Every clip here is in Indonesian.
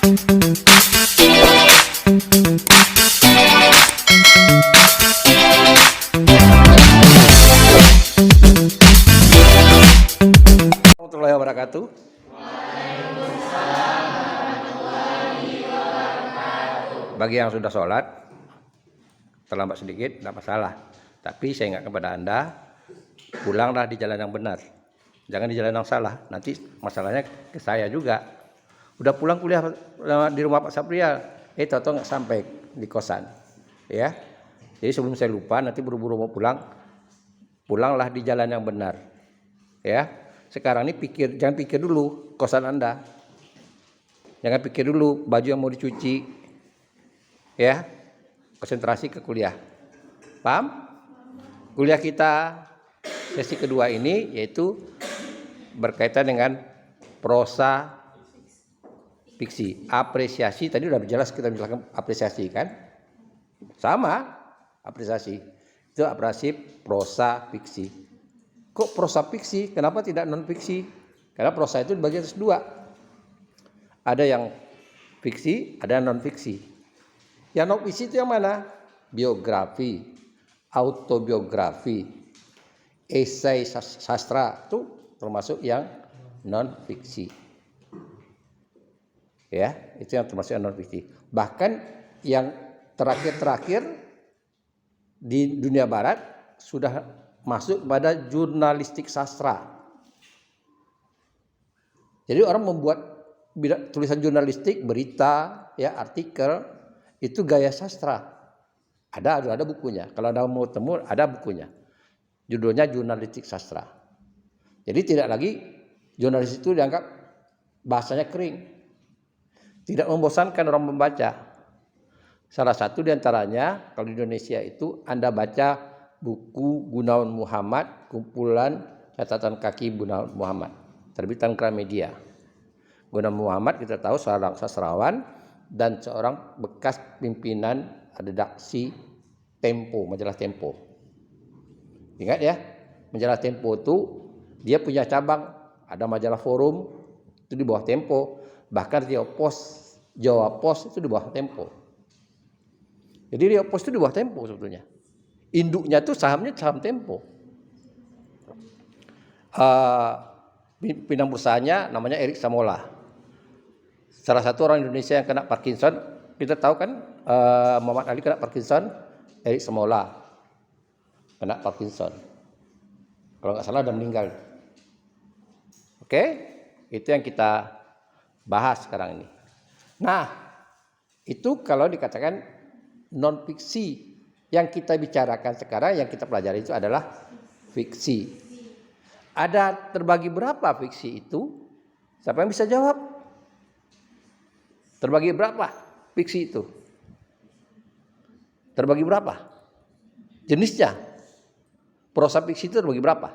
Warahmatullahi wabarakatuh. Bagi yang sudah sholat, terlambat sedikit, tidak masalah. Tapi saya ingat kepada Anda, pulanglah di jalan yang benar. Jangan di jalan yang salah, nanti masalahnya ke saya juga. Udah pulang kuliah di rumah Pak Sapria, tahu-tahu nggak sampai di kosan. Ya, jadi sebelum saya lupa, nanti buru-buru mau pulang, pulanglah di jalan yang benar. Ya, sekarang ini jangan pikir dulu kosan Anda. Jangan pikir dulu baju yang mau dicuci. Ya, konsentrasi ke kuliah. Paham? Kuliah kita sesi kedua ini yaitu berkaitan dengan prosa fiksi. Apresiasi tadi udah jelas kita menjelaskan apresiasi kan? Sama, apresiasi. Itu apresiasi prosa fiksi. Kok prosa fiksi? Kenapa tidak non fiksi? Karena prosa itu dibagi atas dua. Ada yang fiksi, ada yang non fiksi. Yang non fiksi itu yang mana? Biografi, autobiografi, esai sastra itu termasuk yang non fiksi. Ya, itu yang termasuk yang non fiksi. Bahkan yang terakhir di dunia barat sudah masuk pada jurnalistik sastra. Jadi orang membuat tulisan jurnalistik, berita, ya artikel itu gaya sastra. Ada bukunya. Kalau Anda mau temu ada bukunya. Judulnya jurnalistik sastra. Jadi tidak lagi jurnalis itu dianggap bahasanya kering. Tidak membosankan orang membaca. Salah satu diantaranya kalau di Indonesia itu Anda baca buku Gunawan Muhammad, kumpulan catatan kaki Gunawan Muhammad, terbitan Gramedia. Gunawan Muhammad kita tahu seorang sastrawan dan seorang bekas pimpinan redaksi Tempo, majalah Tempo. Ingat ya, majalah Tempo itu dia punya cabang, ada majalah Forum itu di bawah Tempo, bahkan Riau Pos, Jawa Pos itu di bawah Tempo. Jadi Riau Pos itu di bawah Tempo sebetulnya. Induknya itu sahamnya saham Tempo. Pimpinan perusahaannya namanya Erik Samola. Salah satu orang Indonesia yang kena Parkinson, kita tahu kan Muhammad Ali kena Parkinson, Erik Samola kena Parkinson. Kalau nggak salah udah meninggal. Oke, itu yang kita bahas sekarang ini. Nah, itu kalau dikatakan non fiksi, yang kita bicarakan sekarang, yang kita pelajari itu adalah fiksi. Ada terbagi berapa fiksi itu? Siapa yang bisa jawab? Terbagi berapa fiksi itu? Terbagi berapa? Jenisnya? Prosa fiksi itu terbagi berapa?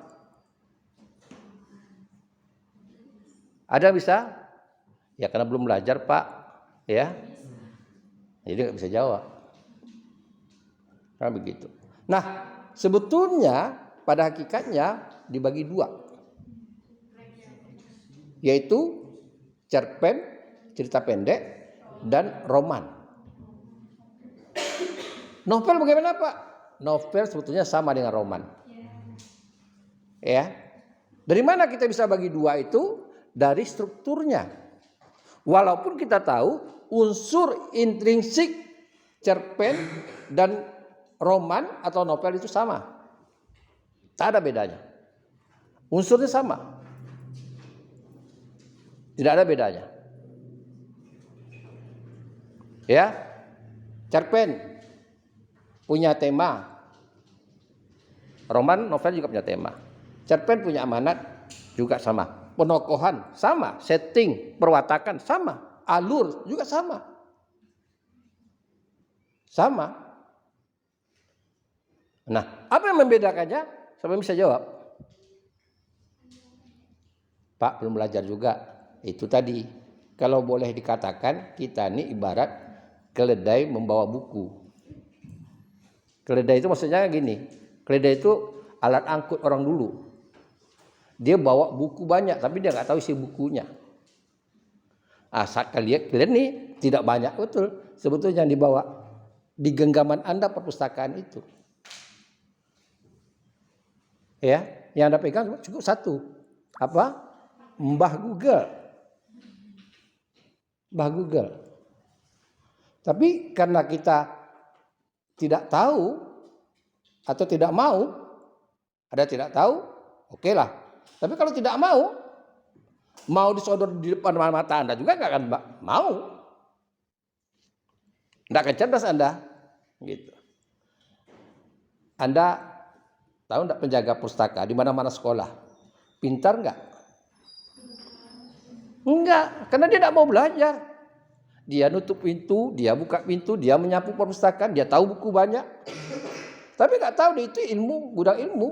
Ada bisa? Ya karena belum belajar Pak, ya. Jadi nggak bisa jawab. Nah begitu. Nah sebetulnya pada hakikatnya dibagi dua, yaitu cerpen, cerita pendek, dan roman. Novel bagaimana Pak? Novel sebetulnya sama dengan roman. Ya. Dari mana kita bisa bagi dua itu? Dari strukturnya. Walaupun kita tahu unsur intrinsik cerpen dan roman atau novel itu sama. Tak ada bedanya. Unsurnya sama. Tidak ada bedanya. Ya, cerpen punya tema, roman novel juga punya tema. Cerpen punya amanat juga sama, penokohan sama, setting perwatakan sama, alur juga sama. Nah, apa yang membedakannya? Siapa bisa jawab? Pak belum belajar juga. Itu tadi, kalau boleh dikatakan kita ini ibarat keledai membawa buku. Keledai itu maksudnya gini, keledai itu alat angkut orang dulu. Dia bawa buku banyak, tapi dia nggak tahu isi bukunya. Kalian nih tidak banyak betul sebetulnya yang dibawa di genggaman Anda perpustakaan itu. Ya, yang Anda pegang cukup satu. Apa? Mbah Google. Mbah Google. Tapi karena kita tidak tahu atau tidak mau, ada tidak tahu, oke lah. Tapi kalau tidak mau disodor di depan mata Anda juga nggak akan mau. Nggak akan cerdas Anda. Gitu. Anda tahu nggak penjaga pustaka di mana-mana sekolah? Pintar nggak? Enggak, karena dia tidak mau belajar. Dia nutup pintu, dia buka pintu, dia menyapu perpustakaan, dia tahu buku banyak. Tapi nggak tahu dia itu ilmu, gudang ilmu.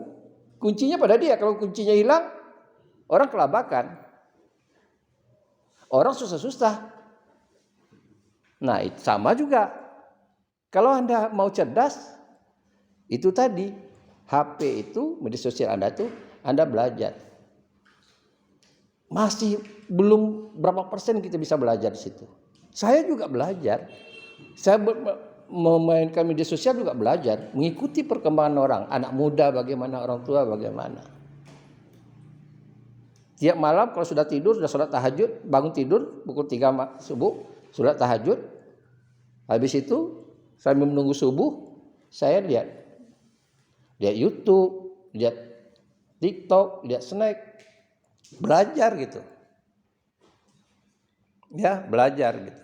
Kuncinya pada dia. Kalau kuncinya hilang, orang kelabakan. Orang susah-susah. Nah, itu sama juga. Kalau Anda mau cerdas, itu tadi. HP itu, media sosial Anda itu, Anda belajar. Masih belum berapa persen kita bisa belajar di situ. Saya juga belajar. Saya memainkan media sosial juga belajar. Mengikuti perkembangan orang. Anak muda bagaimana, orang tua bagaimana. Tiap malam kalau sudah tidur, sudah sholat tahajud, bangun tidur, pukul 3 subuh, sholat tahajud. Habis itu, sambil menunggu subuh, saya lihat YouTube, lihat TikTok, lihat snack. Belajar gitu. Ya, belajar gitu.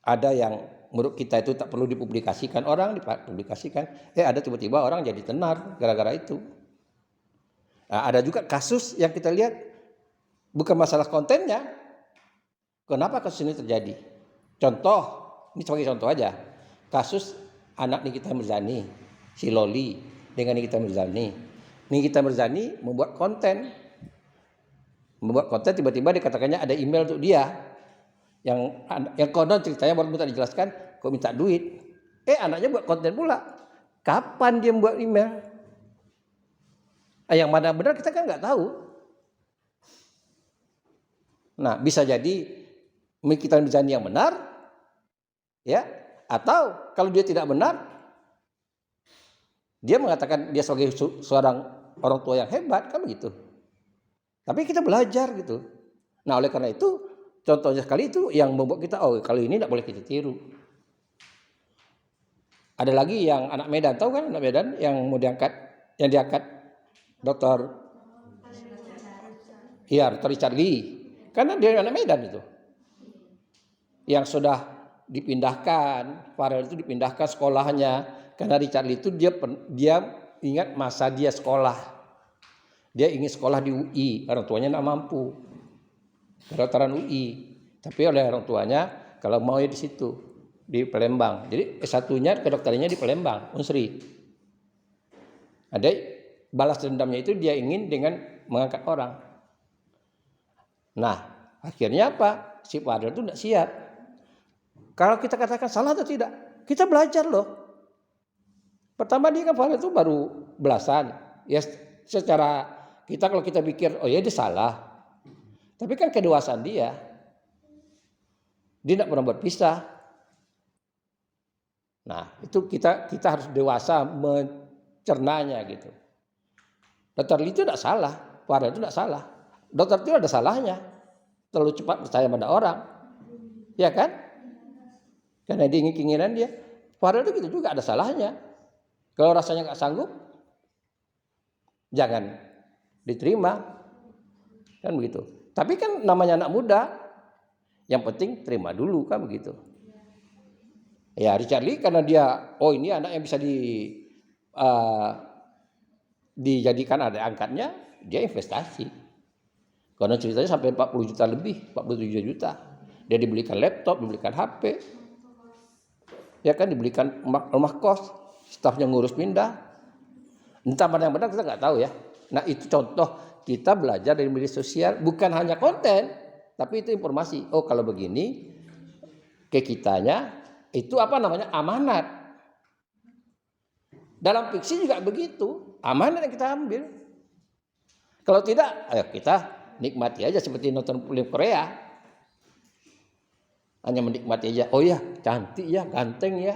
Ada yang menurut kita itu tak perlu dipublikasikan, orang dipublikasikan. Ada tiba-tiba orang jadi tenar gara-gara itu. Nah, ada juga kasus yang kita lihat bukan masalah kontennya. Kenapa kasus ini terjadi? Contoh, ini sebagai contoh aja. Kasus anak Nikita Mirzani, si Loli dengan Nikita Mirzani. Nikita Mirzani membuat konten tiba-tiba dikatakannya ada email untuk dia yang konon ceritanya baru minta dijelaskan kok minta duit. Anaknya buat konten pula. Kapan dia membuat email? Yang mana benar kita kan nggak tahu. Nah, bisa jadi Nikita Mirzani yang benar, ya, atau kalau dia tidak benar, dia mengatakan dia sebagai seorang orang tua yang hebat, kan begitu. Tapi kita belajar gitu. Nah, oleh karena itu, contohnya sekali itu yang membuat kita, kalau ini tidak boleh kita tiru. Ada lagi yang anak Medan, tahu kan anak Medan yang mau diangkat, Dr. Richard Lee. Karena dia anak Medan itu. Yang sudah dipindahkan, Farel itu dipindahkan sekolahnya. Karena Richard Lee itu dia ingat masa dia sekolah. Dia ingin sekolah di UI, orang tuanya tidak mampu. Kedokteran UI. Tapi oleh orang tuanya kalau mau di situ, di Palembang. Jadi S1-nya kedokterannya di Palembang, Unsri. Ada balas dendamnya itu dia ingin dengan mengangkat orang. Nah, akhirnya apa? Si Fadel itu tidak siap. Kalau kita katakan salah atau tidak, kita belajar loh. Pertama dia kan Fadel itu baru belasan. Ya secara kita kalau kita pikir dia salah. Tapi kan kedewasaan dia. Dia tidak pernah buat pisah. Nah, itu kita harus dewasa mencernanya gitu. Dokter itu tidak salah, Fadel itu tidak salah. Dokter itu ada salahnya. Terlalu cepat percaya pada orang. Ya kan? Karena dia ingin keinginan dia. Fadel itu gitu juga ada salahnya. Kalau rasanya nggak sanggup, jangan diterima, kan begitu. Tapi kan namanya anak muda, yang penting terima dulu, kan begitu. Ya Richard Lee karena dia, ini anak yang bisa dijadikan ada angkatnya, dia investasi. Karena ceritanya sampai 40 juta lebih, 47 juta. Dia dibelikan laptop, dibelikan HP, ya kan dibelikan rumah kos. Stafnya ngurus pindah. Entah mana yang benar kita nggak tahu ya. Nah itu contoh kita belajar dari media sosial. Bukan hanya konten. Tapi itu informasi. Kalau begini. Ke kitanya. Itu amanat. Dalam fiksi juga begitu. Amanat yang kita ambil. Kalau tidak. Ayo kita nikmati aja seperti nonton film Korea. Hanya menikmati aja. Oh ya, cantik ya, ganteng ya.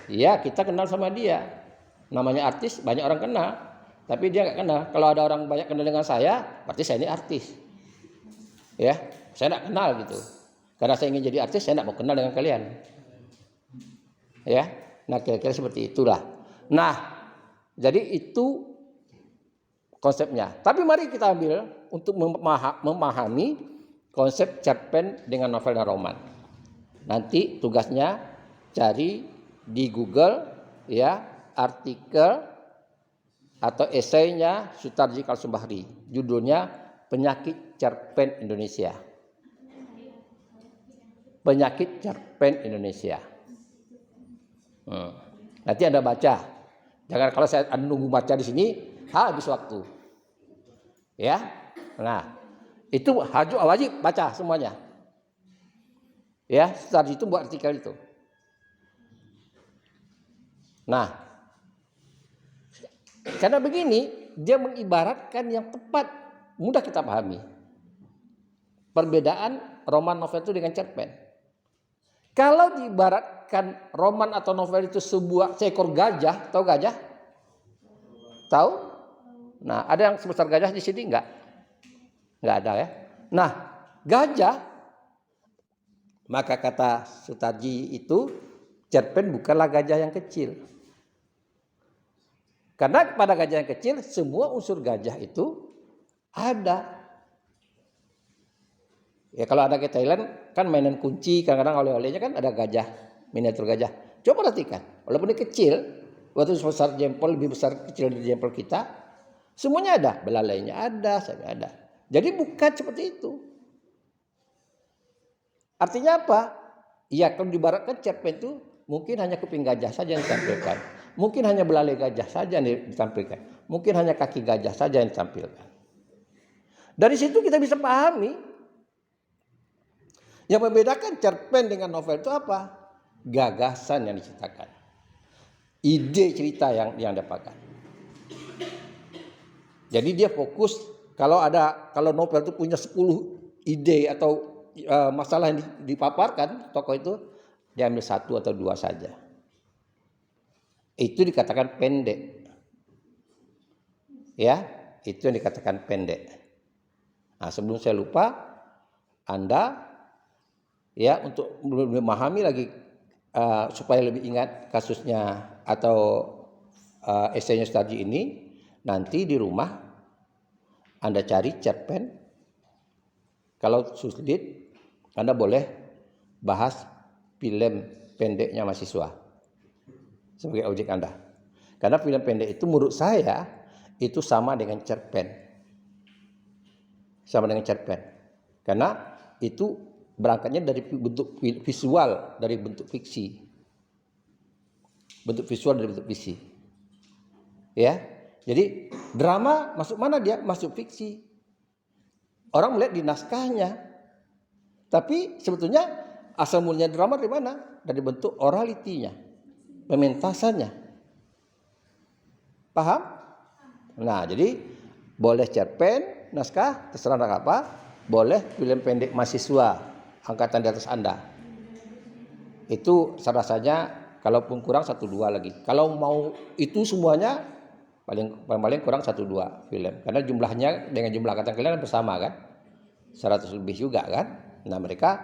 Iya, kita kenal sama dia. Namanya artis, banyak orang kenal. Tapi dia nggak kenal. Kalau ada orang banyak kenal dengan saya, berarti saya ini artis. Ya, saya nggak kenal gitu. Karena saya ingin jadi artis, saya nggak mau kenal dengan kalian. Ya, nah kira-kira seperti itulah. Nah, jadi itu konsepnya. Tapi mari kita ambil untuk memahami konsep cerpen dengan novel dan roman. Nanti tugasnya cari di Google ya artikel atau esainya Sutarji Kalsumbahri. Judulnya Penyakit Cerpen Indonesia. Penyakit Cerpen Indonesia. Nanti Anda baca. Jangan kalau saya nunggu baca di sini, habis waktu. Ya. Nah, itu wajib baca semuanya. Ya, Sutarji itu buat artikel itu. Nah, karena begini, dia mengibaratkan yang tepat, mudah kita pahami. Perbedaan roman novel itu dengan cerpen. Kalau diibaratkan roman atau novel itu seekor gajah, tahu gajah? Tahu? Nah, ada yang sebesar gajah di sini enggak? Enggak ada ya. Nah, gajah, maka kata Sutarji itu cerpen bukanlah gajah yang kecil. Karena pada gajah yang kecil semua unsur gajah itu ada. Ya kalau ada ke Thailand kan mainan kunci, kadang-kadang oleh-olehnya kan ada gajah, miniatur gajah. Coba perhatikan, walaupun ini kecil, waktu sebesar jempol, lebih besar kecil dari jempol kita, semuanya ada, belalainya ada, sayapnya ada. Jadi bukan seperti itu. Artinya apa? Ya kalau diibaratkan cerpen itu mungkin hanya kuping gajah saja yang ditampilkan. Mungkin hanya belalai gajah saja yang ditampilkan. Mungkin hanya kaki gajah saja yang ditampilkan. Dari situ kita bisa pahami. Yang membedakan cerpen dengan novel itu apa? Gagasan yang diceritakan. Ide cerita yang dapatkan. Jadi dia fokus kalau novel itu punya 10 ide atau masalah yang dipaparkan tokoh itu, diambil 1 atau 2 saja. Itu dikatakan pendek. Ya, itu yang dikatakan pendek. Nah, sebelum saya lupa, Anda ya untuk memahami lagi supaya lebih ingat kasusnya atau esainya Sutarji ini, nanti di rumah Anda cari cerpen. Kalau sulit, Anda boleh bahas film pendeknya mahasiswa sebagai objek Anda. Karena film pendek itu menurut saya itu sama dengan cerpen. Sama dengan cerpen. Karena itu berangkatnya dari bentuk visual, dari bentuk fiksi. Bentuk visual dari bentuk fiksi. Ya. Jadi drama masuk mana dia? Masuk fiksi. Orang melihat di naskahnya. Tapi sebetulnya asal mulanya drama dari mana? Dari bentuk oralitinya. Pementasannya. Paham? Nah, jadi boleh cerpen, naskah, terserah apa, boleh film pendek mahasiswa angkatan di atas Anda. Itu rasanya kalaupun kurang 1-2 lagi. Kalau mau itu semuanya paling kurang 1-2 film. Karena jumlahnya dengan jumlah angkatan kalian bersama kan? 100 lebih juga kan? Nah, mereka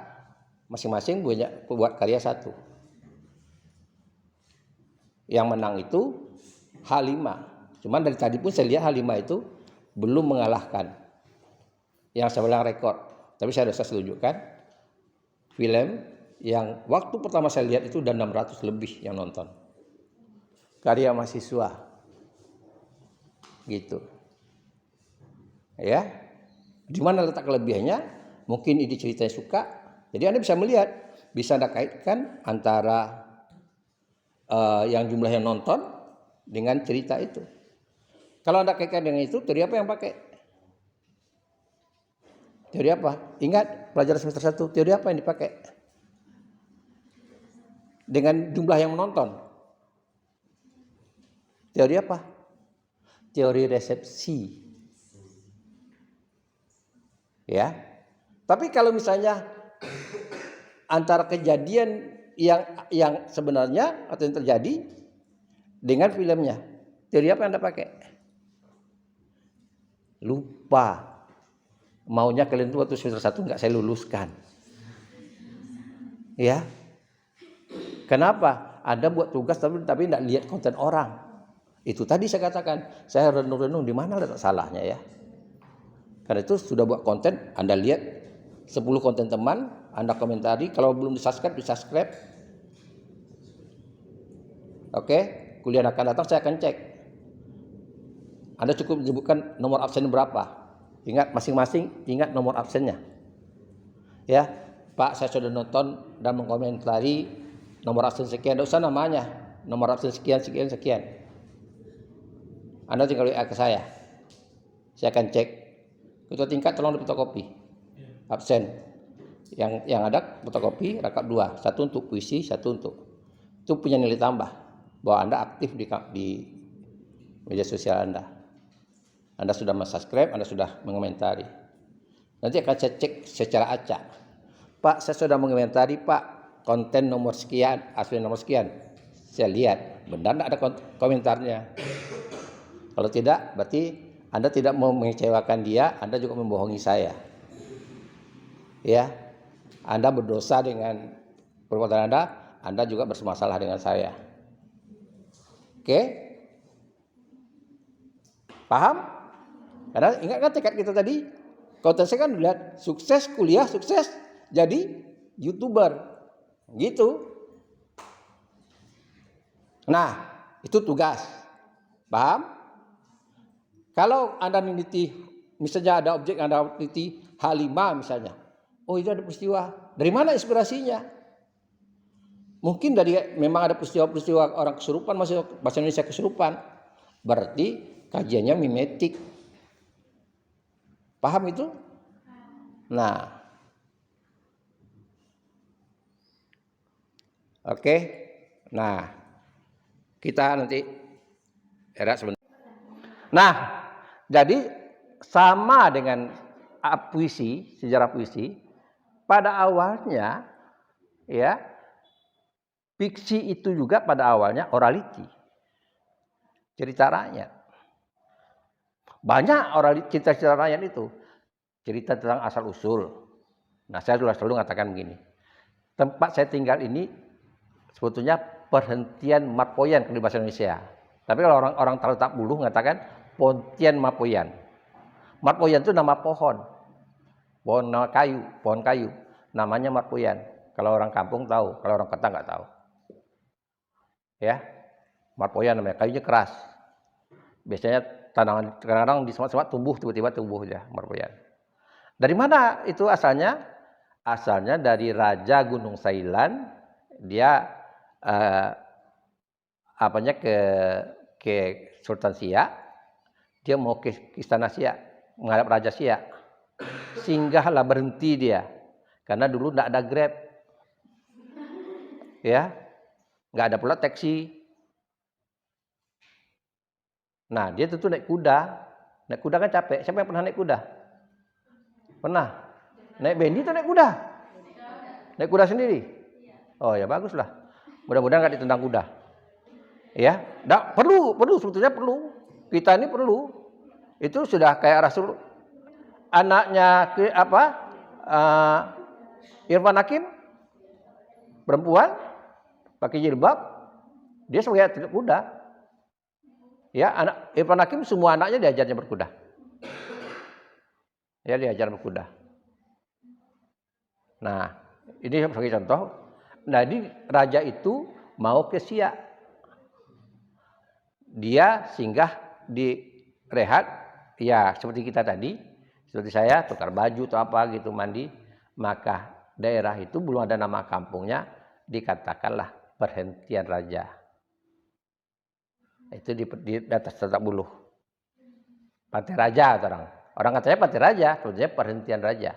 masing-masing buat karya 1. Yang menang itu H5. Cuman dari tadi pun saya lihat H5 itu belum mengalahkan yang saya bilang rekor. Tapi saya sudah tunjukkan film yang waktu pertama saya lihat itu udah 600 lebih yang nonton. Karya mahasiswa. Gitu. Ya. Di mana letak kelebihannya? Mungkin ide ceritanya suka. Jadi Anda bisa melihat, bisa Anda kaitkan antara yang jumlah yang nonton dengan cerita itu. Kalau Anda kaitkan dengan itu, teori apa yang pakai? Teori apa? Ingat pelajaran semester 1, teori apa yang dipakai? Dengan jumlah yang menonton. Teori apa? Teori resepsi. Ya. Tapi kalau misalnya antara kejadian yang sebenarnya atau yang terjadi dengan filmnya, teori apa yang Anda pakai? Lupa. Maunya kalian tuh waktu semester 1 nggak saya luluskan. Ya. Kenapa? Anda buat tugas tapi tidak lihat konten orang. Itu tadi saya katakan, saya renung-renung di mana letak salahnya ya. Karena itu sudah buat konten, Anda lihat 10 konten teman, Anda komentari, kalau belum di-subscribe. Oke, kuliah akan datang saya akan cek. Anda cukup menyebutkan nomor absen berapa. Ingat masing-masing, ingat nomor absennya. Ya, Pak, saya sudah nonton dan mengkomentari nomor absen sekian, tidak usah namanya. Nomor absen sekian. Anda tinggal WA ke saya. Saya akan cek. Ketua tingkat tolong fotokopi. Absen. Yang ada fotokopi rakaat 2, satu untuk puisi, satu untuk. Itu punya nilai tambah bahwa Anda aktif di media sosial Anda. Anda sudah subscribe, Anda sudah mengomentari. Nanti akan saya cek secara acak. Pak, saya sudah mengomentari Pak, konten nomor sekian, absen nomor sekian. Saya lihat, benar tidak ada komentarnya. Kalau tidak, berarti Anda tidak mau mengecewakan dia, Anda juga membohongi saya. Ya, Anda berdosa dengan perbuatan Anda juga bermasalah dengan saya. Oke? Paham? Karena ingat kan tekad kita tadi, konten saya kan lihat sukses kuliah, sukses jadi YouTuber. Gitu. Nah, itu tugas. Paham? Kalau Anda meneliti, misalnya ada objek Anda meneliti H5 misalnya. Oh, itu ada peristiwa. Dari mana inspirasinya? Mungkin memang ada peristiwa orang kesurupan, masuk bahasa Indonesia kesurupan. Berarti kajiannya mimetik. Paham itu? Nah. Oke. Nah. Kita nanti sebentar. Nah, jadi sama dengan puisi, sejarah puisi, pada awalnya ya, fiksi itu juga pada awalnya orality. Cerita rakyat. Banyak cerita rakyat itu. Cerita tentang asal usul. Nah, saya selalu mengatakan begini. Tempat saya tinggal ini sebetulnya perhentian Marpoyan di bahasa Indonesia. Tapi kalau orang tak buluh mengatakan Pontian Marpoyan. Marpoyan itu nama pohon. Pohon kayu. Namanya Marpoyan. Kalau orang kampung tahu, kalau orang kota nggak tahu. Ya. Marpoyan namanya, kayunya keras. Biasanya tanaman kadang-kadang di semak-semak tumbuh, tiba-tiba tumbuh ya Marpoyan. Dari mana itu asalnya? Asalnya dari Raja Gunung Sailan. Dia ke Sultan Siak. Dia mau ke Istana Siak, menghadap Raja Siak. Singgahlah, berhenti dia. Karena dulu tidak ada Grab. Ya. Nggak ada pula taksi. Nah, dia tentu naik kuda. Naik kuda kan capek. Siapa yang pernah naik kuda? Pernah? Naik bendi atau naik kuda? Naik kuda sendiri? Oh ya, baguslah. Mudah-mudahan nggak ditendang kuda. Ya, perlu sebetulnya perlu. Kita ini perlu. Itu sudah kayak Rasul, anaknya Irfan Hakim, perempuan pakai jilbab, dia sebagai atlet kuda. Ya, anak Irfan Hakim semua anaknya diajarnya berkuda. Ya, diajar berkuda. Nah, ini sebagai contoh. Nah, ini raja itu mau ke Siak. Dia singgah di rehat, ya seperti kita tadi, seperti saya tukar baju atau apa gitu, mandi. Maka daerah itu belum ada nama kampungnya, dikatakanlah perhentian raja. Itu di atas Tatak Buluh. Pantai Raja orang. Orang katanya Pantai Raja, sebetulnya perhentian raja.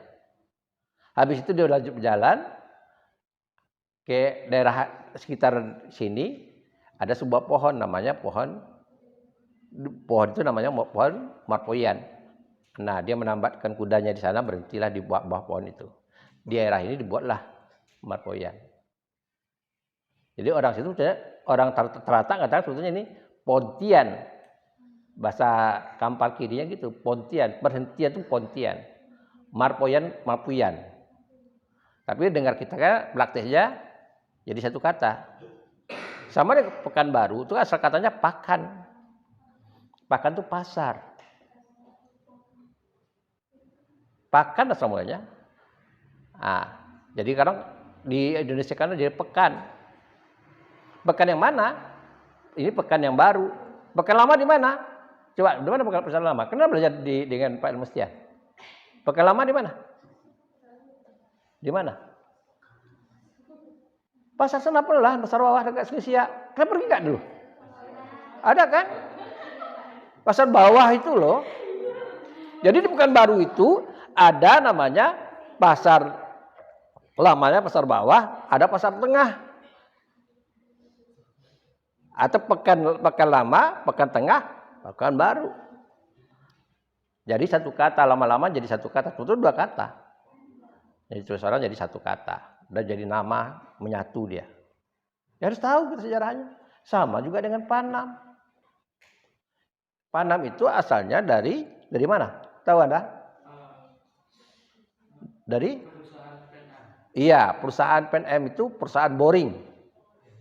Habis itu dia lanjut berjalan ke daerah sekitar sini, ada sebuah pohon namanya pohon itu namanya pohon Marpoyan. Nah, dia menambatkan kudanya di sana, berhentilah di bawah pohon itu. Di daerah ini dibuatlah Marpoyan. Jadi orang situ, orang Terata katakan sebetulnya ini Pontian. Bahasa Kampar kirinya gitu, Pontian. Perhentian itu Pontian. Marpoyan, Mapuyan. Tapi dengar kita kan prakteknya jadi satu kata. Sama dengan Pekanbaru itu asal katanya pakan. Pakan itu pasar. Pakan semuanya. Nah, jadi sekarang di Indonesia kan jadi pekan. Pekan yang mana? Ini pekan yang baru. Pekan lama di mana? Coba, di mana pekan lama? Kenapa belajar dengan Pak Ilmustian? Pekan lama di mana? Di mana? Pasar Senapan lah, pasar bawah dekat Sisia. Kenapa pergi nggak dulu? Ada kan? Pasar bawah itu loh. Jadi di Pekanbaru itu ada namanya pasar lamanya pasar bawah, ada pasar tengah. Atau pekan lama, pekan tengah, pekan baru. Jadi satu kata, lama-lama jadi satu kata. Itu dua kata. Jadi terus orang jadi satu kata. Dan jadi nama menyatu dia. Ya harus tahu gitu sejarahnya. Sama juga dengan Panam. Panam itu asalnya dari mana? Tahu Anda? Dari? Iya, perusahaan PNM itu perusahaan boring.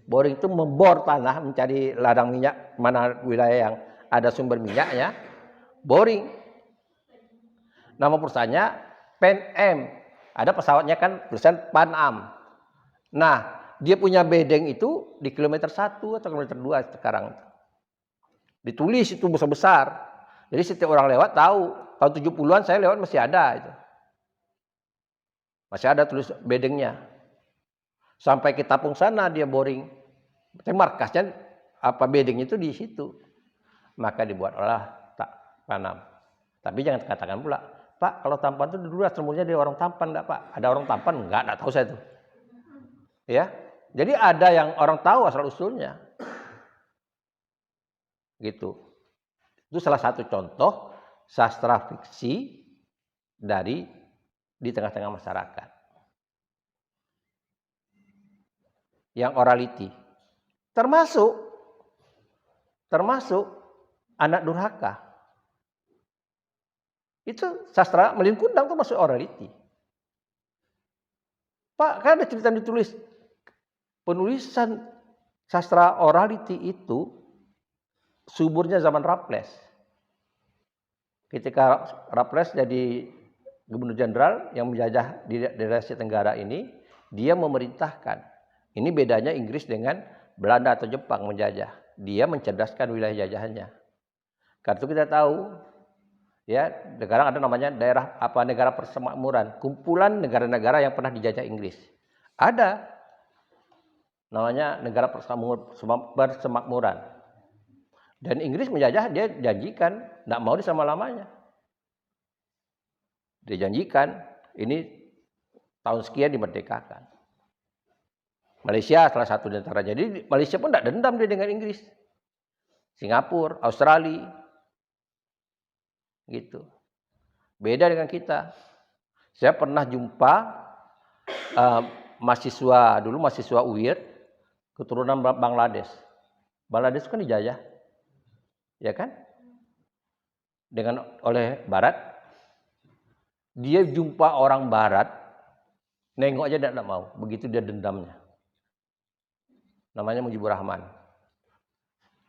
Boring itu membor tanah mencari ladang minyak mana wilayah yang ada sumber minyaknya. Boring. Nama perusahaannya PNM. Ada pesawatnya kan tulisan Panam. Nah, dia punya bedeng itu di kilometer 1 atau kilometer 2 sekarang. Ditulis itu besar-besar. Jadi setiap orang lewat tahu. Tahun 70-an saya lewat masih ada itu. Masih ada tulis bedengnya. Sampai ke Tapung sana dia boring. Tapi markasnya bedengnya itu di situ. Maka dibuatlah Panam. Tapi jangan katakan pula, Pak, kalau Tampan itu dulu asal-mulanya dia orang Tampan enggak, Pak? Ada orang Tampan enggak tahu saya itu. Ya. Jadi ada yang orang tahu asal usulnya. Gitu. Itu salah satu contoh sastra fiksi di tengah-tengah masyarakat. Yang orality. Termasuk Anak Durhaka. Itu sastra Melin Kundang itu masuk orality. Pak, kan ada cerita ditulis. Penulisan sastra orality itu suburnya zaman Raffles. Ketika Raffles jadi Gubernur Jenderal yang menjajah di daerah Asia Tenggara ini, dia memerintahkan. Ini bedanya Inggris dengan Belanda atau Jepang menjajah. Dia mencerdaskan wilayah jajahannya. Karena itu kita tahu, ya, sekarang ada namanya negara persemakmuran, kumpulan negara-negara yang pernah dijajah Inggris. Ada namanya negara persemakmuran. Dan Inggris menjajah, dia janjikan tidak mau selama-lamanya. Dia janjikan ini tahun sekian dimerdekakan. Malaysia salah satu di antara. Jadi Malaysia pun tidak dendam dia dengan Inggris. Singapura, Australia. Gitu. Beda dengan kita. Saya pernah jumpa mahasiswa UIR keturunan Bangladesh. Bangladesh kan dijajah. Ya kan? Oleh Barat. Dia jumpa orang Barat, nengok aja tidak mau. Begitu dia dendamnya. Namanya Mujibur Rahman.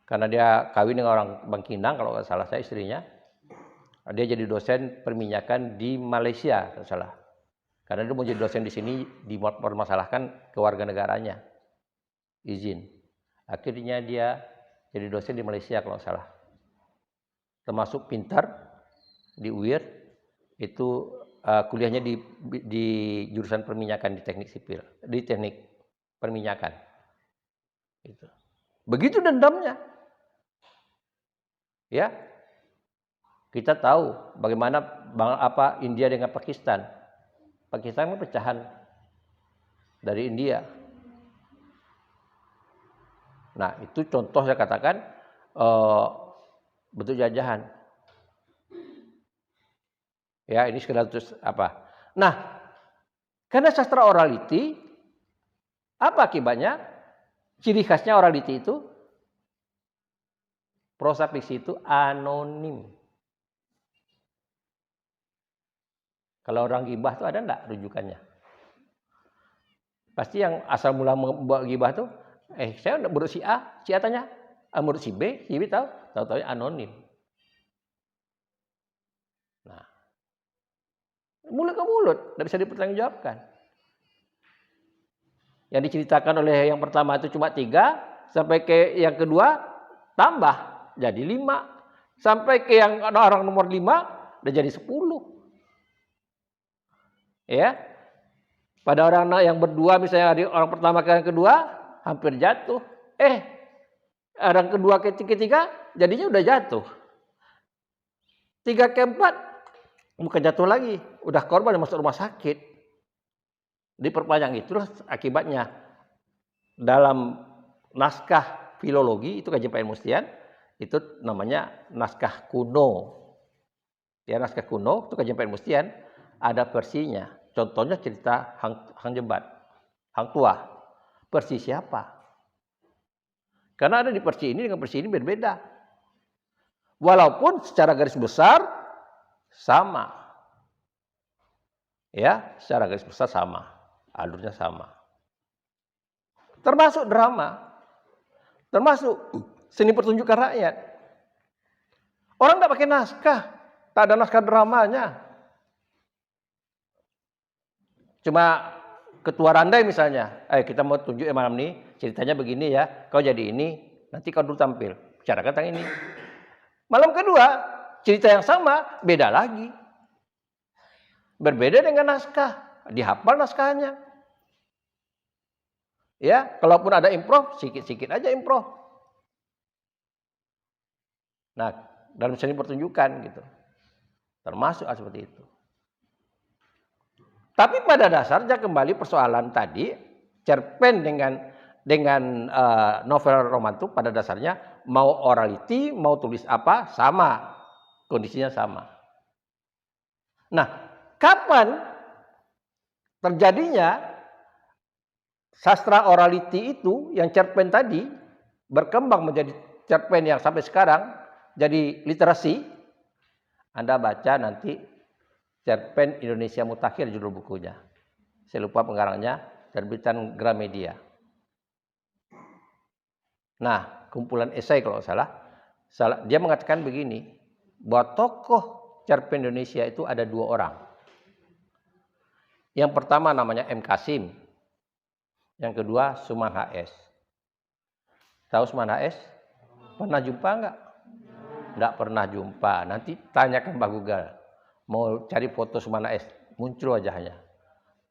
Karena dia kawin dengan orang Bangkinang, kalau nggak salah saya istrinya. Dia jadi dosen perminyakan di Malaysia, kalau salah. Karena dia mau jadi dosen di sini, dipermasalahkan kewarganegaranya. Izin. Akhirnya dia jadi dosen di Malaysia, kalau nggak salah. Termasuk pintar di UIR, itu kuliahnya di jurusan perminyakan di teknik sipil, di teknik perminyakan. Gitu. Begitu dendamnya. Ya. Kita tahu bagaimana India dengan Pakistan. Pakistan itu pecahan dari India. Nah, itu contoh saya katakan bentuk jajahan. Ya, ini sekedar terus apa. Nah, karena sastra orality, apa akibatnya? Ciri khasnya orality itu, prosa fiksi itu anonim. Kalau orang gibah tuh ada enggak rujukannya? Pasti yang asal mula membuat gibah tuh, saya menurut si A tanya, menurut si B tahu anonim. Nah, mulut ke mulut, tidak bisa dipertanggungjawabkan. Yang diceritakan oleh yang pertama itu cuma 3, sampai ke yang kedua tambah jadi 5, sampai ke yang orang nomor 5 udah jadi 10. Ya, pada orang yang berdua misalnya orang pertama ke yang kedua hampir jatuh. Orang kedua ke ketiga jadinya udah jatuh. 3 ke 4 bukan jatuh lagi, udah korban masuk rumah sakit. Diperpanjang itulah akibatnya. Dalam naskah filologi itu kajian penelitian itu namanya naskah kuno. Ya, naskah kuno itu kajian penelitian ada versinya. Contohnya cerita Hang Jebat, Hang Tuah. Versi siapa? Karena ada di versi ini dengan versi ini berbeda. Walaupun secara garis besar sama. Ya, secara garis besar sama. Alurnya sama. Termasuk drama. Termasuk seni pertunjukan rakyat. Orang tidak pakai naskah. Tak ada naskah dramanya. Cuma ketua randai misalnya. Kita mau tunjuk malam ini. Ceritanya begini ya. Kau jadi ini. Nanti kau dulu tampil. Bicarakan tentang ini. Malam kedua. Cerita yang sama. Beda lagi. Berbeda dengan naskah. Dihafal naskahnya. Ya, kalaupun ada improv, sikit-sikit aja improv. Nah, dalam seni pertunjukan gitu. Termasuk seperti itu. Tapi pada dasarnya kembali persoalan tadi, cerpen dengan novel romantik pada dasarnya mau orality, mau tulis apa, sama. Kondisinya sama. Nah, kapan terjadinya sastra orality itu yang cerpen tadi berkembang menjadi cerpen yang sampai sekarang jadi literasi? Anda baca nanti cerpen Indonesia Mutakhir judul bukunya. Saya lupa pengarangnya, terbitan Gramedia. Nah, kumpulan esai kalau salah. Dia mengatakan begini, bahwa tokoh cerpen Indonesia itu ada 2 orang. Yang pertama namanya M. Kasim. Yang kedua Suman HS. Tahu Suman HS? Pernah jumpa enggak? Enggak pernah jumpa. Nanti tanyakan Pak Google. Mau cari foto Suman HS, muncul wajahnya.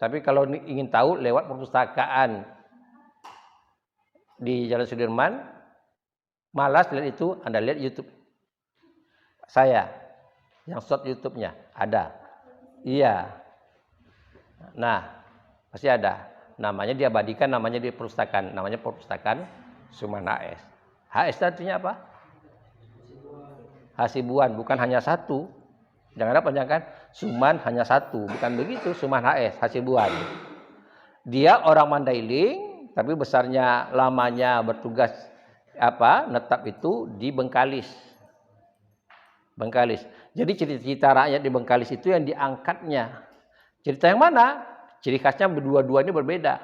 Tapi kalau ingin tahu lewat perpustakaan di Jalan Sudirman, malas lihat itu, Anda lihat YouTube saya. Yang short YouTube-nya ada. Iya. Nah, pasti ada. Namanya diabadikan, namanya di perpustakaan, namanya perpustakaan Suman HS. HS artinya apa? Hasibuan, bukan hanya satu. Jangan panjangkan Suman hanya satu, bukan begitu. Suman HS, Hasibuan. Dia orang Mandailing, tapi besarnya lamanya bertugas netap itu di Bengkalis. Bengkalis. Jadi cerita rakyat di Bengkalis itu yang diangkatnya. Cerita yang mana? Ciri khasnya berdua-dua ini berbeda.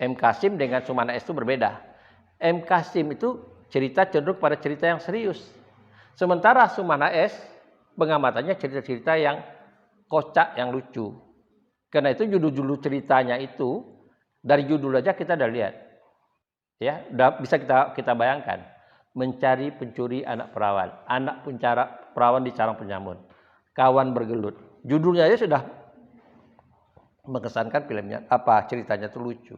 M. Kasim dengan Suman HS itu berbeda. M. Kasim itu cerita cenderung pada cerita yang serius. Sementara Suman HS pengamatannya cerita-cerita yang kocak, yang lucu. Karena itu judul-judul ceritanya itu, dari judul aja kita udah lihat. Ya, bisa kita bayangkan. Mencari pencuri anak perawan. Anak perawan di Carang Penyamun. Kawan bergelut. Judulnya aja sudah mengesankan filmnya, ceritanya itu lucu.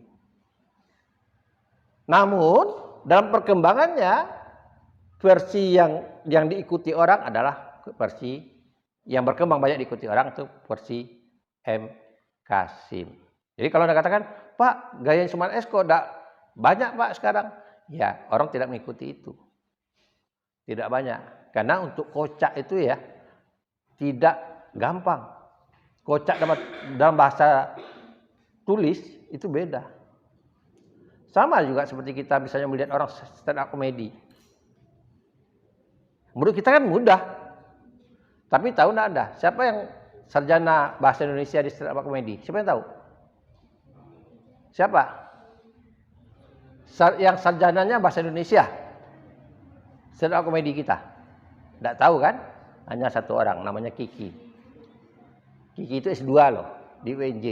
Namun dalam perkembangannya versi yang diikuti orang adalah versi yang berkembang banyak diikuti orang itu versi M. Kasim. Jadi kalau Anda katakan, Pak, gaya Suman HS kok enggak banyak Pak sekarang? Ya, orang tidak mengikuti itu. Tidak banyak. Karena untuk kocak itu ya tidak gampang. Kocak dalam bahasa tulis itu beda. Sama juga seperti kita misalnya melihat orang stand up comedy. Menurut kita kan mudah. Tapi tahu enggak Anda? Siapa yang sarjana bahasa Indonesia di stand up comedy? Siapa yang tahu? Siapa? Yang sarjananya bahasa Indonesia. Stand up comedy kita. Enggak tahu kan? Hanya satu orang, namanya Kiki. Kiki itu S2 loh, di UNJ.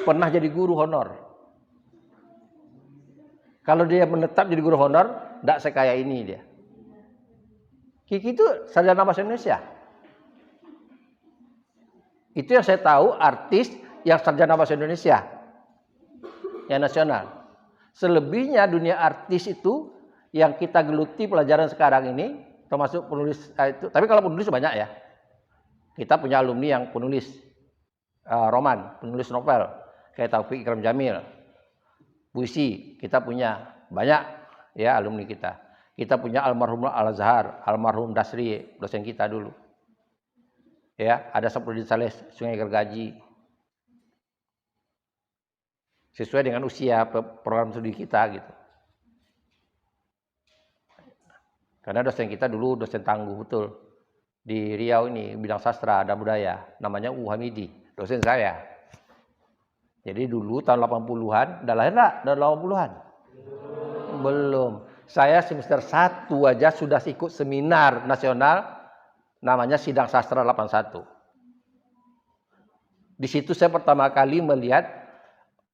Pernah jadi guru honor. Kalau dia menetap jadi guru honor, enggak sekaya ini dia. Kiki itu sarjana bahasa Indonesia. Itu yang saya tahu artis yang sarjana bahasa Indonesia. Yang nasional. Selebihnya dunia artis itu yang kita geluti pelajaran sekarang ini, termasuk penulis itu. Tapi kalau penulis banyak ya. Kita punya alumni yang penulis roman, penulis novel. Kayak Taufik Ikram Jamil. Puisi, kita punya banyak ya alumni kita. Kita punya almarhum Al-Azhar, almarhum Dasri, dosen kita dulu. Ya, ada Saprudin Saleh, Sungai Gergaji. Sesuai dengan usia program studi kita gitu. Karena dosen kita dulu dosen tangguh betul. Di Riau ini, bidang sastra dan budaya. Namanya Hamidi, dosen saya. Jadi dulu tahun 80-an, udah lahir enggak? Tahun 80-an? Belum. Saya semester 1 aja sudah ikut seminar nasional namanya Sidang Sastra 81. Di situ saya pertama kali melihat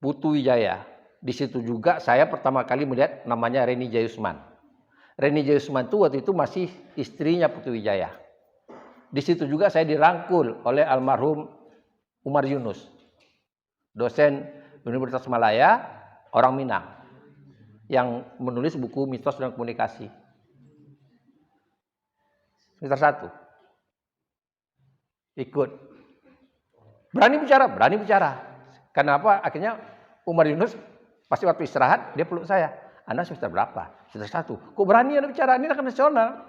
Putu Wijaya. Di situ juga saya pertama kali melihat namanya Reni Jayusman. Reni Jayusman itu waktu itu masih istrinya Putu Wijaya. Di situ juga saya dirangkul oleh almarhum Umar Yunus. Dosen Universitas Malaya, orang Minang. Yang menulis buku Mitos dan Komunikasi. Semester 1. Ikut. Berani bicara. Kenapa? Akhirnya Umar Yunus pasti waktu istirahat dia peluk saya. Anda semester berapa? Semester 1. Kok berani Anda bicara? Ini kan nasional.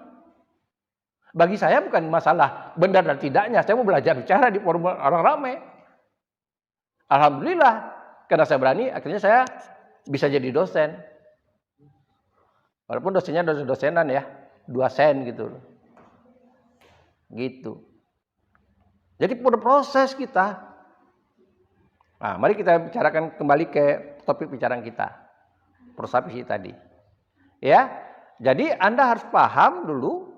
Bagi saya bukan masalah benar dan tidaknya. Saya mau belajar bicara di forum orang ramai. Alhamdulillah. Karena saya berani, akhirnya saya bisa jadi dosen. Walaupun dosennya dosenan ya. 2 sen gitu. Gitu. Jadi proses kita. Nah, mari kita bicarakan kembali ke topik bicaraan kita. Prosapisi tadi. Ya. Jadi Anda harus paham dulu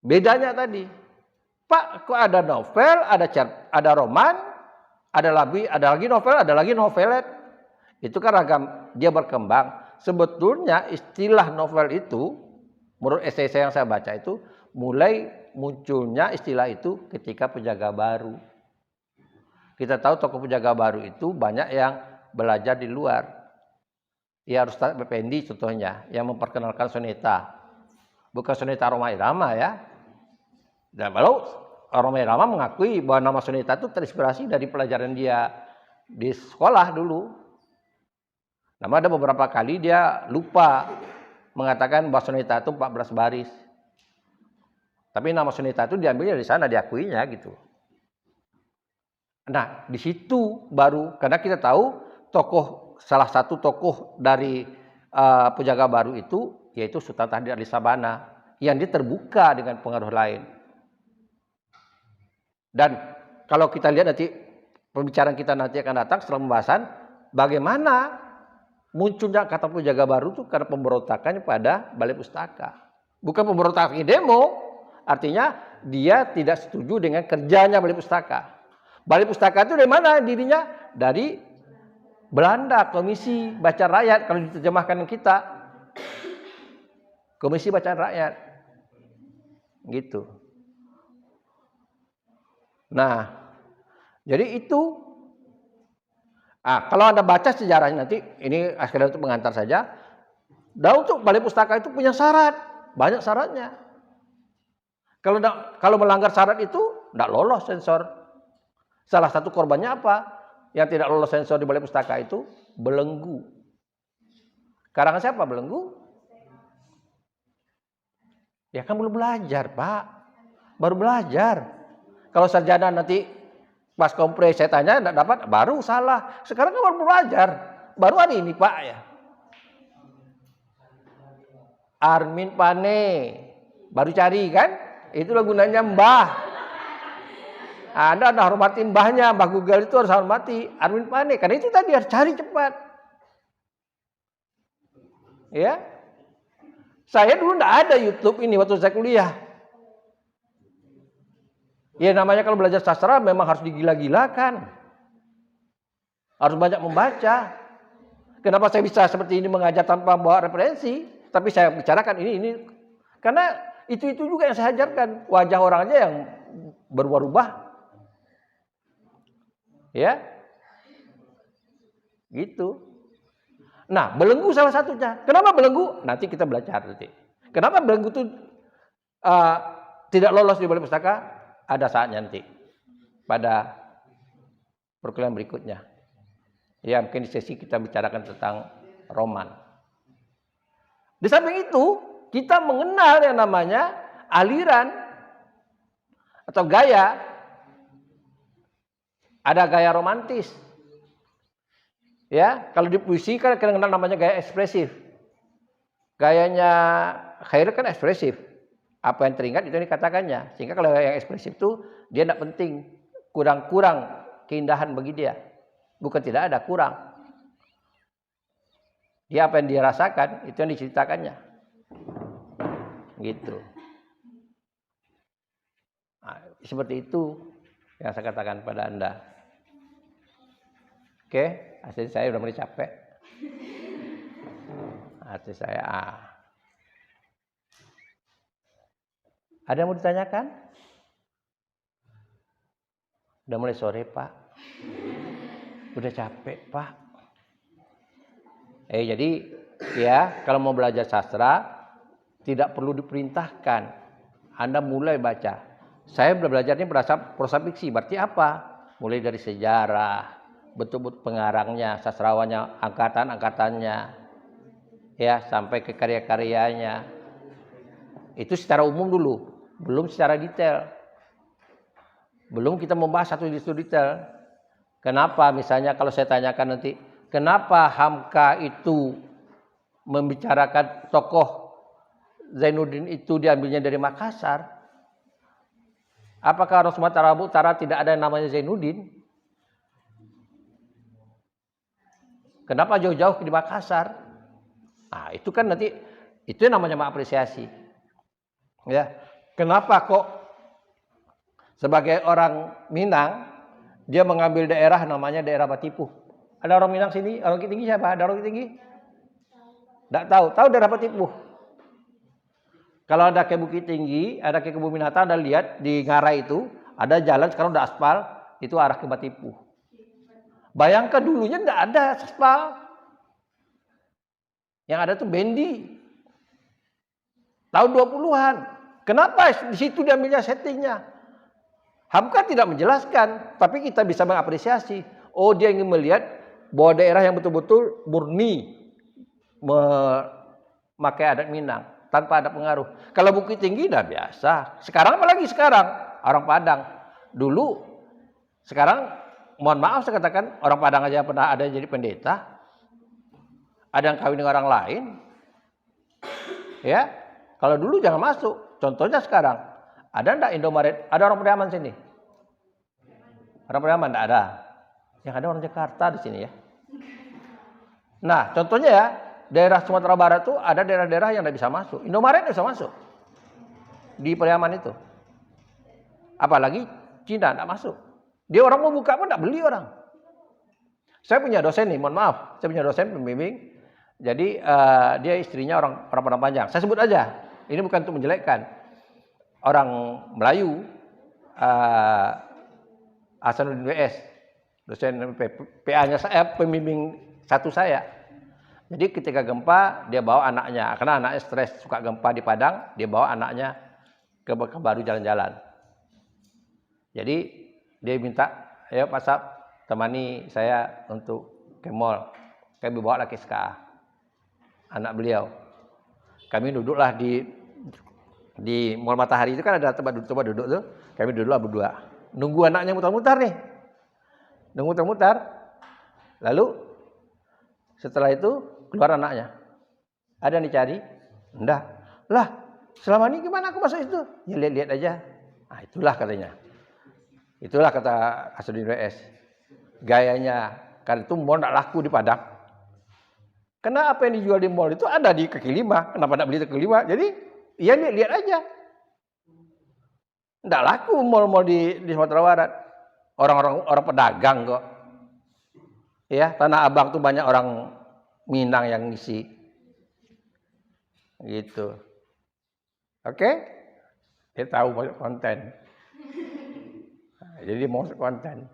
bedanya tadi. Pak, kok ada novel, ada roman, ada lagi novel, ada lagi novelet. Itu kan ragam, dia berkembang. Sebetulnya istilah novel itu, menurut esai yang saya baca itu, mulai munculnya istilah itu ketika Penjaga Baru. Kita tahu tokoh Penjaga Baru itu banyak yang belajar di luar. Ya Ustaz Effendi contohnya, yang memperkenalkan soneta. Bukan soneta Rhoma Irama ya. Dan kalau Rhoma Irama mengakui bahwa nama soneta itu terinspirasi dari pelajaran dia di sekolah dulu. Namun ada beberapa kali dia lupa mengatakan bahwa soneta itu 14 baris. Tapi nama soneta itu diambil dari sana, diakuinya gitu. Nah, di situ baru, karena kita tahu salah satu tokoh dari Penjaga Baru itu, yaitu Sultan Tahdir Ali Sabana, yang dia terbuka dengan pengaruh lain. Dan kalau kita lihat nanti, pembicaraan kita nanti akan datang setelah pembahasan, bagaimana munculnya kata Penjaga Baru itu karena pemberontakannya pada Balai Pustaka. Bukan pemberontakan demo, artinya dia tidak setuju dengan kerjanya Balai Pustaka. Balai Pustaka itu dari mana dirinya? Dari Belanda, Komisi Bacaan Rakyat, kalau diterjemahkan kita. Komisi Bacaan Rakyat. Gitu. Nah, jadi itu. Kalau Anda baca sejarahnya nanti, ini akhirnya untuk mengantar saja. Dan untuk Balai Pustaka itu punya syarat. Banyak syaratnya. Kalau melanggar syarat itu, tidak lolos sensor. Salah satu korbannya apa? Yang tidak lolos sensor di Balai Pustaka itu Belenggu. Karangan siapa Belenggu? Ya kan belum belajar, Pak. Baru belajar. Kalau sarjana nanti pas kompres saya tanya enggak dapat, baru salah. Sekarang kan baru belajar. Baru hari ini Pak ya. Armin Pane. Baru cari kan? Itulah gunanya Mbah. Anda harus hormati mbahnya, Mbah Google itu harus hormati Armin Pane. Karena itu tadi harus cari cepat. Ya. Saya dulu enggak ada YouTube ini waktu saya kuliah. Ya namanya kalau belajar sastra memang harus digila-gilakan. Harus banyak membaca. Kenapa saya bisa seperti ini mengajar tanpa bawa referensi? Tapi saya bicarakan ini. Karena itu juga yang saya ajarkan. Wajah orang aja yang berubah-ubah. Ya. Gitu. Nah, belenggu salah satunya. Kenapa belenggu? Nanti kita belajar nanti. Kenapa belenggu itu tidak lolos di balai pustaka? Ada saatnya nanti. Pada perkuliahan berikutnya. Ya, mungkin di sesi kita bicarakan tentang roman. Di samping itu, kita mengenal yang namanya aliran atau gaya. Ada gaya romantis. Ya, kalau di puisi kan kenal namanya gaya ekspresif. Gayanya Khairil kan ekspresif. Apa yang teringat itu yang dikatakannya. Sehingga kalau yang ekspresif itu dia tidak penting, kurang keindahan bagi dia. Bukan tidak ada, kurang. Dia apa yang dia rasakan itu yang diceritakannya. Gitu. Nah, seperti itu yang saya katakan pada Anda. Oke, asli saya udah mulai capek. Asli saya Ada yang mau ditanyakan? Udah mulai sore, Pak. Udah capek, Pak. Jadi ya, kalau mau belajar sastra tidak perlu diperintahkan. Anda mulai baca. Saya belajar ini prosa fiksi. Berarti apa? Mulai dari sejarah, bentuk-bentuk pengarangnya, sastrawannya, angkatan-angkatannya, ya sampai ke karya-karyanya. Itu secara umum dulu, belum secara detail. Belum kita membahas satu detail. Kenapa misalnya kalau saya tanyakan nanti, kenapa Hamka itu membicarakan tokoh Zainuddin itu diambilnya dari Makassar? Apakah orang Sumatera Utara tidak ada yang namanya Zainuddin? Kenapa jauh-jauh di Makassar? Nah, itu kan nanti itu yang namanya mengapresiasi. Ya, kenapa kok sebagai orang Minang dia mengambil daerah namanya daerah Batipuh? Ada orang Minang sini, orang Bukit Tinggi siapa? Ada orang Bukit Tinggi? Tidak tahu. Tahu daerah Batipuh? Kalau ada ke Bukit Tinggi, ada ke Kebun Binatang, Anda lihat di Ngarai itu ada jalan sekarang udah aspal, itu arah ke Batipuh. Bayangkan dulunya tidak ada aspal. Yang ada tuh bendi. Tahun 20-an. Kenapa di situ diambilnya settingnya? Hamka tidak menjelaskan, tapi kita bisa mengapresiasi. Oh, dia ingin melihat bahwa daerah yang betul-betul murni memakai adat Minang tanpa ada pengaruh. Kalau Bukit Tinggi dah biasa. Sekarang apalagi sekarang orang Padang. Dulu, sekarang mohon maaf saya katakan orang Padang aja pernah ada yang jadi pendeta. Ada yang kawin dengan orang lain. Ya, kalau dulu jangan masuk. Contohnya sekarang, ada enggak Indomaret? Ada orang Priaman sini? Orang Priaman enggak ada. Yang ada orang Jakarta di sini ya. Nah, contohnya ya, daerah Sumatera Barat tuh ada daerah-daerah yang enggak bisa masuk. Indomaret bisa masuk. Di Priaman itu. Apalagi Cina enggak masuk. Dia orang mau buka pun enggak beli orang. Saya punya dosen nih, mohon maaf. Saya punya dosen pembimbing. Jadi dia istrinya orang Padang Panjang. Saya sebut aja. Ini bukan untuk menjelekkan. Orang Melayu, Hasanuddin WS, dosen PA-nya saya, pembimbing satu saya. Jadi ketika gempa, dia bawa anaknya. Karena anaknya stres, suka gempa di Padang, dia bawa anaknya ke Baru jalan-jalan. Jadi dia minta, ayo Pak Sab, temani saya untuk ke mall. Kami bawa lagi SKA, anak beliau. Kami duduklah di Mall Matahari itu kan ada tempat duduk tuh. Kami duduklah berdua. Nunggu anaknya mutar-mutar nih. Nunggu mutar-mutar. Lalu setelah itu keluar anaknya. Ada yang dicari? Enggak. Lah, selama ini gimana aku masuk itu? Ya lihat-lihat aja. Nah, itulah katanya. Itulah kata Asruddin WS. Gayanya, karena itu mall tidak laku di Padang. Karena apa yang dijual di mall itu ada di kaki lima. Kenapa tidak beli di kaki lima? Jadi, ya lihat aja. Tidak laku mall-mall di Sumatera Barat. Orang pedagang kok. Ya, Tanah Abang tuh banyak orang Minang yang ngisi. Gitu. Oke? Dia tahu banyak konten. Nah, jadi mau konten.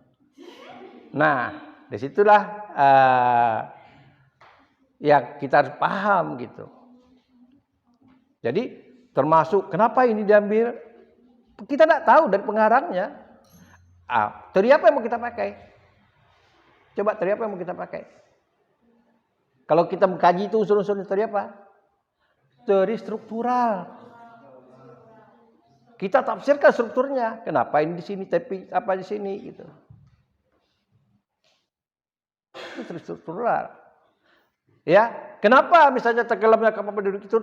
Nah, disitulah yang kita harus paham gitu. Jadi termasuk kenapa ini diambil, kita tidak tahu dari pengarangnya. Teori apa yang mau kita pakai? Coba teori apa yang mau kita pakai? Kalau kita mengkaji itu unsur-unsur teori apa? Teori struktural. Kita tafsirkan strukturnya. Kenapa ini di sini, tapi apa di sini gitu. Itu struktural. Ya, kenapa misalnya tenggelamnya kapal penduduk itu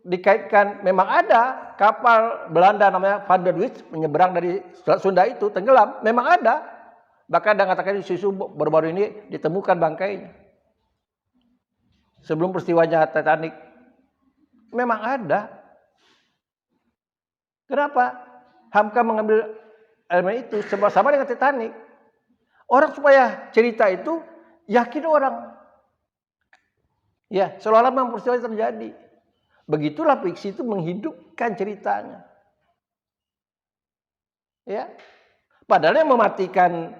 dikaitkan? Memang ada kapal Belanda namanya Van der Wijk menyeberang dari Selat Sunda itu tenggelam. Memang ada. Bahkan ada mengatakan di susu baru-baru ini ditemukan bangkainya. Sebelum peristiwanya Titanic. Memang ada. Kenapa? Hamka mengambil elemen itu sama-sama dengan Titanic. Orang supaya cerita itu yakin orang. Ya, seolah-olah memang peristiwa itu terjadi. Begitulah fiksi itu menghidupkan ceritanya. Ya. Padahal yang mematikan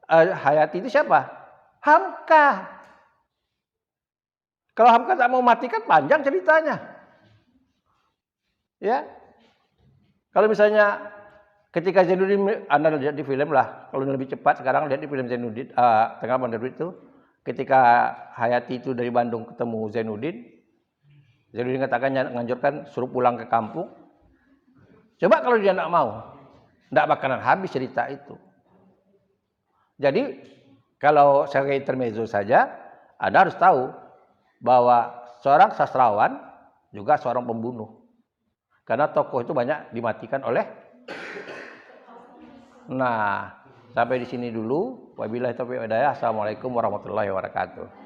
Hayati itu siapa? Hamka. Kalau Hamka tak mau matikan panjang ceritanya. Ya. Kalau misalnya ketika Zainuddin, Anda lihat di film lah, kalau lebih cepat sekarang lihat di film Zainuddin, Tengah Bandar itu, ketika Hayati itu dari Bandung ketemu Zainuddin katakan menganjurkan suruh pulang ke kampung. Coba kalau dia tidak mau, tidak bakalan habis cerita itu. Jadi kalau sebagai intermezzo saja, Anda harus tahu bahwa seorang sastrawan juga seorang pembunuh. Karena tokoh itu banyak dimatikan oleh. Nah, sampai di sini dulu. Wabillahi taufiq wal hidayah. Assalamualaikum warahmatullahi wabarakatuh.